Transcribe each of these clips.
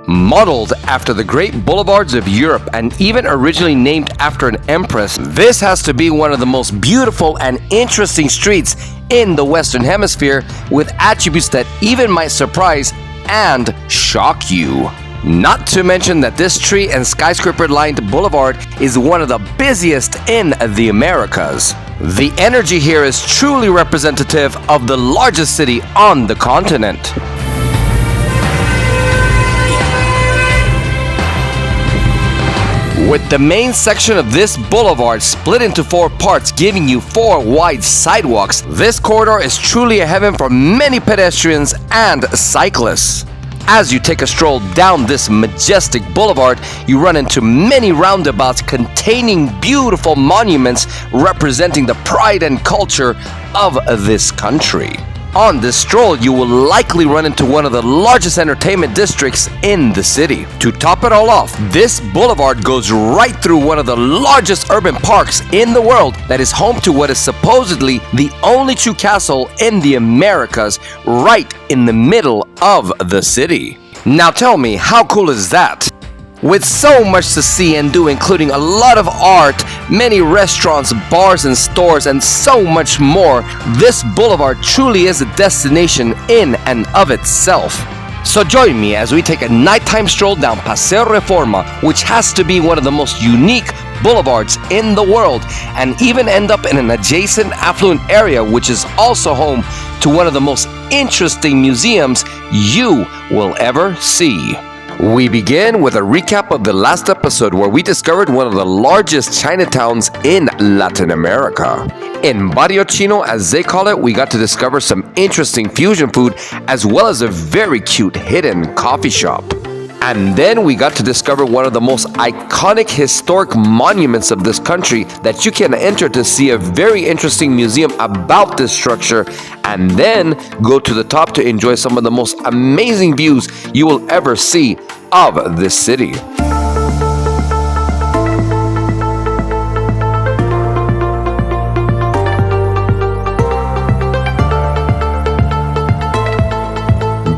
Modeled after the great boulevards of Europe and even originally named after an empress, this has to be one of the most beautiful and interesting streets in the Western Hemisphere, with attributes that even might surprise and shock you. Not to mention that this tree and skyscraper-lined boulevard is one of the busiest in the Americas. The energy here is truly representative of the largest city on the continent. With the main section of this boulevard split into 4 parts, giving you 4 wide sidewalks, this corridor is truly a heaven for many pedestrians and cyclists. As you take a stroll down this majestic boulevard, you run into many roundabouts containing beautiful monuments representing the pride and culture of this country. On this stroll, you will likely run into one of the largest entertainment districts in the city. To top it all off, this boulevard goes right through one of the largest urban parks in the world that is home to what is supposedly the only true castle in the Americas, right in the middle of the city. Now tell me, how cool is that? With so much to see and do, including a lot of art, many restaurants, bars and stores, and so much more, this boulevard truly is a destination in and of itself. So join me as we take a nighttime stroll down Paseo Reforma, which has to be one of the most unique boulevards in the world, and even end up in an adjacent affluent area, which is also home to one of the most interesting museums you will ever see. We begin with a recap of the last episode where we discovered one of the largest Chinatowns in Latin America. In Barrio Chino, as they call it, we got to discover some interesting fusion food as well as a very cute hidden coffee shop. And then we got to discover one of the most iconic historic monuments of this country that you can enter to see a very interesting museum about this structure, and then go to the top to enjoy some of the most amazing views you will ever see of this city.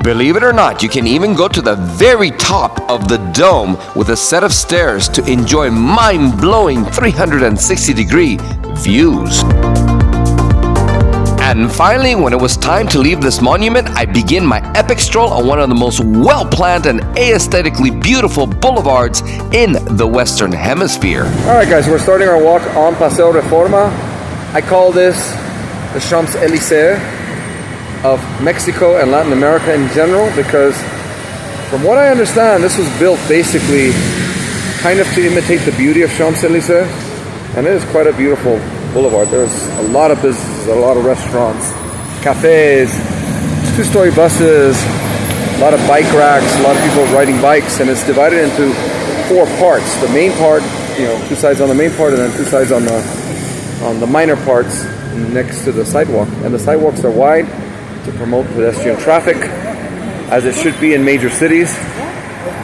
Believe it or not, you can even go to the very top of the dome with a set of stairs to enjoy mind-blowing 360-degree views. And finally, when it was time to leave this monument, I begin my epic stroll on one of the most well-planned and aesthetically beautiful boulevards in the Western Hemisphere. Alright guys, we're starting our walk on Paseo Reforma. I call this the Champs-Élysées of Mexico and Latin America in general, because from what I understand, this was built basically kind of to imitate the beauty of Champs-Élysées, and it is quite a beautiful boulevard. There's a lot of businesses, a lot of restaurants, cafes, 2-story buses, a lot of bike racks, a lot of people riding bikes, and it's divided into 4 parts. The main part, 2 sides on the main part, and then 2 sides on the minor parts next to the sidewalk. And the sidewalks are wide to promote pedestrian traffic, as it should be in major cities.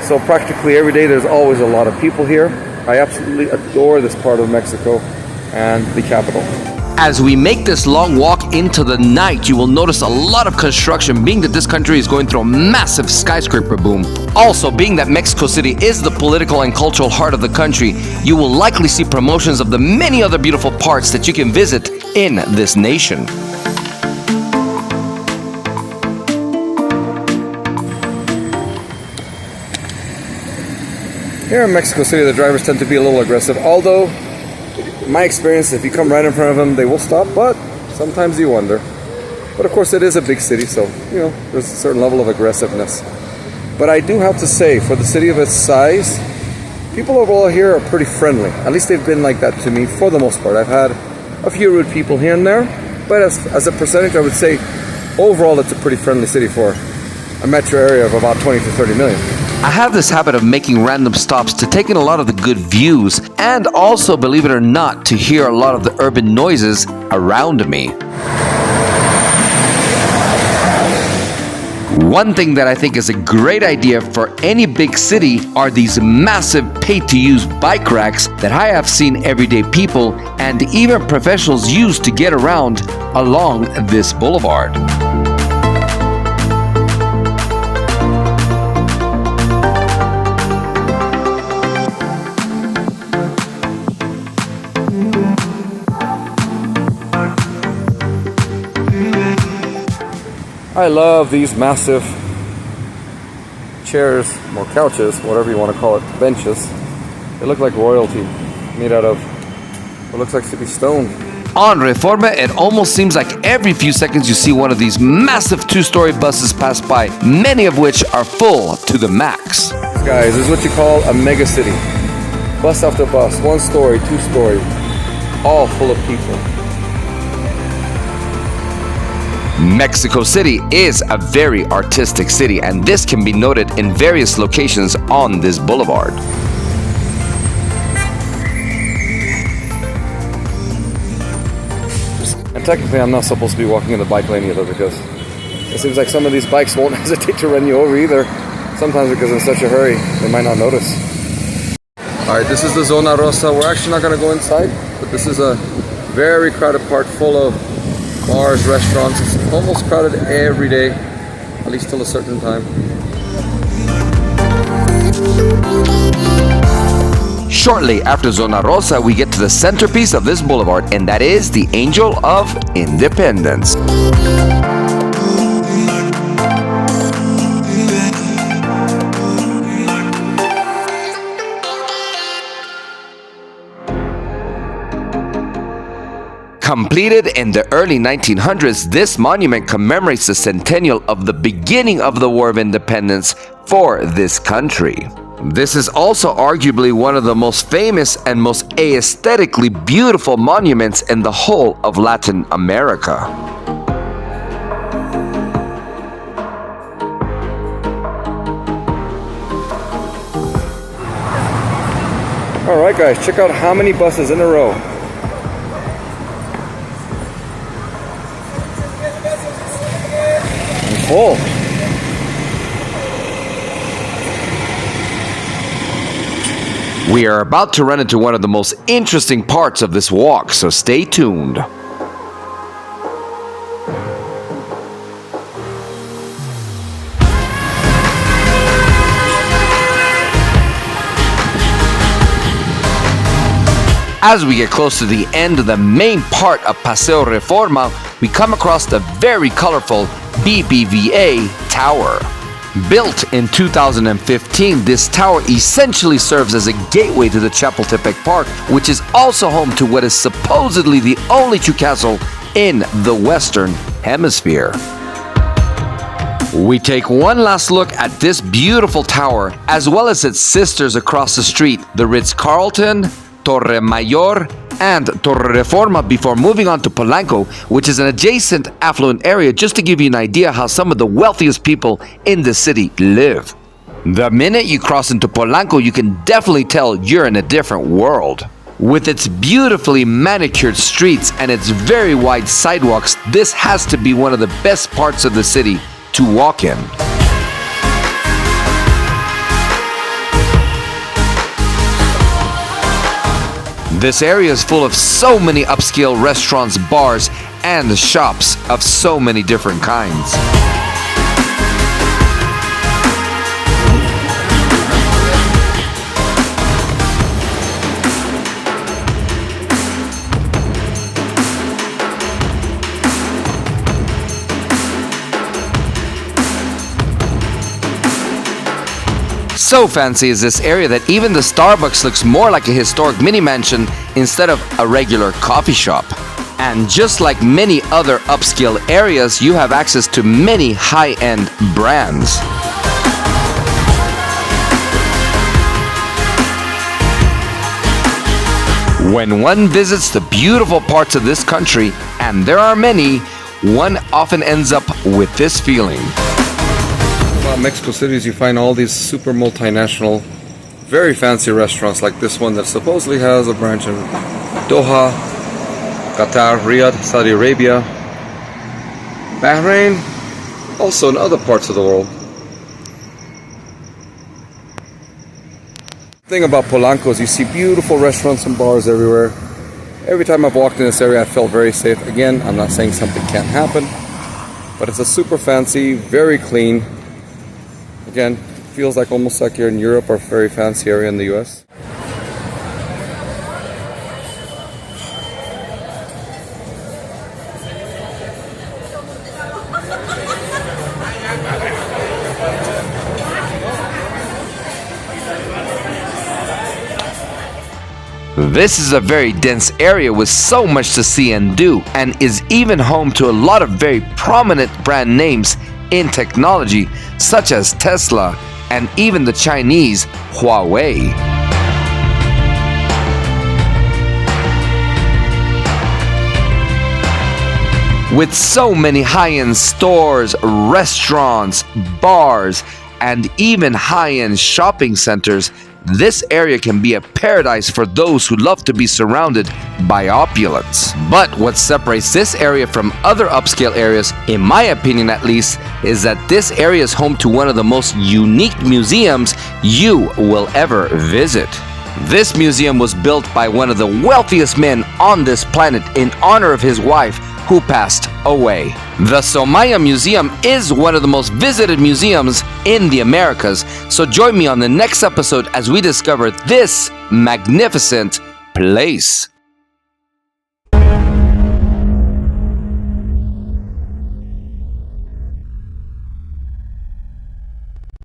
So practically every day there's always a lot of people here. I absolutely adore this part of Mexico and the capital. As we make this long walk into the night, you will notice a lot of construction, being that this country is going through a massive skyscraper boom. Also, being that Mexico City is the political and cultural heart of the country, you will likely see promotions of the many other beautiful parts that you can visit in this nation. Here in Mexico City, the drivers tend to be a little aggressive, although, in my experience, if you come right in front of them, they will stop, but sometimes you wonder. But of course, it is a big city, so, there's a certain level of aggressiveness. But I do have to say, for the city of its size, people overall here are pretty friendly. At least they've been like that to me for the most part. I've had a few rude people here and there, but as a percentage, I would say, overall, it's a pretty friendly city for a metro area of about 20 to 30 million. I have this habit of making random stops to take in a lot of the good views, and also, believe it or not, to hear a lot of the urban noises around me. One thing that I think is a great idea for any big city are these massive pay-to-use bike racks that I have seen everyday people and even professionals use to get around along this boulevard. I love these massive chairs, or couches, whatever you want to call it, benches. They look like royalty, made out of what looks like to be stone. On Reforma, it almost seems like every few seconds you see one of these massive two-story buses pass by, many of which are full to the max. Guys, this is what you call a mega city. Bus after bus, one story, two story, all full of people. Mexico City is a very artistic city, and this can be noted in various locations on this boulevard. And technically I'm not supposed to be walking in the bike lane either, because it seems like some of these bikes won't hesitate to run you over either. Sometimes because in such a hurry, they might not notice. Alright, this is the Zona Rosa. We're actually not going to go inside, but this is a very crowded park full of bars, restaurants. It's almost crowded every day, at least till a certain time. Shortly after Zona Rosa, we get to the centerpiece of this boulevard, and that is the Angel of Independence. Completed in the early 1900s, this monument commemorates the centennial of the beginning of the War of Independence for this country. This is also arguably one of the most famous and most aesthetically beautiful monuments in the whole of Latin America. Alright guys, check out how many buses in a row. And full. We are about to run into one of the most interesting parts of this walk, so stay tuned. As we get close to the end of the main part of Paseo Reforma, we come across the very colorful BBVA Tower. Built in 2015, this tower essentially serves as a gateway to the Chapultepec Park, which is also home to what is supposedly the only true castle in the Western Hemisphere. We take one last look at this beautiful tower, as well as its sisters across the street, the Ritz-Carlton, Torre Mayor, and Torre Reforma, before moving on to Polanco, which is an adjacent affluent area, just to give you an idea how some of the wealthiest people in the city live. The minute you cross into Polanco, you can definitely tell you're in a different world. With its beautifully manicured streets and its very wide sidewalks, this has to be one of the best parts of the city to walk in. This area is full of so many upscale restaurants, bars, and shops of so many different kinds. So fancy is this area that even the Starbucks looks more like a historic mini mansion instead of a regular coffee shop. And just like many other upscale areas, you have access to many high-end brands. When one visits the beautiful parts of this country, and there are many, one often ends up with this feeling. About Mexico City is you find all these super multinational, very fancy restaurants like this one that supposedly has a branch in Doha, Qatar, Riyadh, Saudi Arabia, Bahrain, also in other parts of the world. The thing about Polanco is you see beautiful restaurants and bars everywhere. Every time I've walked in this area I felt very safe. Again, I'm not saying something can't happen, but it's a super fancy, very clean. Again, feels like almost like you're in Europe or a very fancy area in the US. This is a very dense area with so much to see and do, and is even home to a lot of very prominent brand names in technology, such as Tesla and even the Chinese Huawei. With so many high-end stores, restaurants, bars, and even high-end shopping centers, this area can be a paradise for those who love to be surrounded by opulence. But what separates this area from other upscale areas, in my opinion at least, is that this area is home to one of the most unique museums you will ever visit. This museum was built by one of the wealthiest men on this planet in honor of his wife, who passed away. The Somaya Museum is one of the most visited museums in the Americas, so join me on the next episode as we discover this magnificent place.